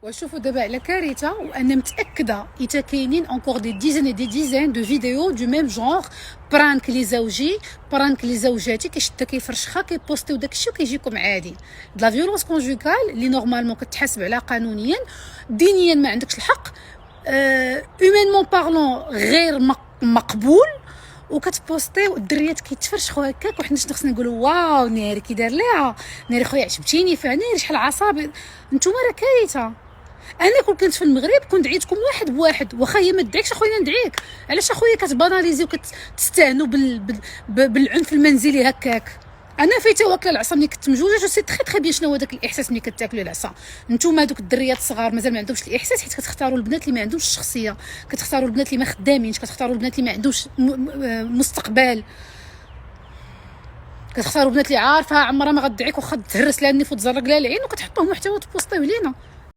وشوفوا دابا على كارثه، وانا متاكده حتى كاينين انكور دي ديزين دو فيديو دو ميم جونغ، برانك لي زوجي، برانك لي زوجاتي، كيشدها كيفرشخها كيبوستيو داكشي وكيجيكم عادي. د لا فيولونس كونجوغال اللي نورمالمون كتحاسب عليها قانونيا، دينيا ما عندكش الحق، اومينمون بارلون غير مقبول، وكتبوستيو الدريات كيتفرشخوا هكاك، وحنا شنو خصنا نقولوا؟ واو ناري كي دار ليها، ناري خويا عجبتيني فيها، ناري شحال عصابي. نتوما راه كارثه. انا كون كنت في المغرب كنت دعيتكم واحد بواحد، واخا هي ما دعيكش اخويا ندعيك. علاش اخويا كتباناليزي وكتستهنوا بالعنف المنزلي هكاك؟ انا فايته واكله العصا ملي كنت مجوجه، جو سي تري بيان شنو هو داك الاحساس ملي كتاكلوا العصا. نتوما دوك الدريات الصغار مازال ما عندهمش الاحساس، حيت كتختاروا البنات اللي ما عندهمش الشخصيه، كتختاروا البنات اللي ما خدامينش، كتختاروا البنات اللي ما عندهمش مستقبل، كتختاروا بنات اللي عارفه عمرها ما غدعيك واخا تهرس لها النيف وتزرق لها العين، وكتحطوهم محتوى تبوستيو لينا.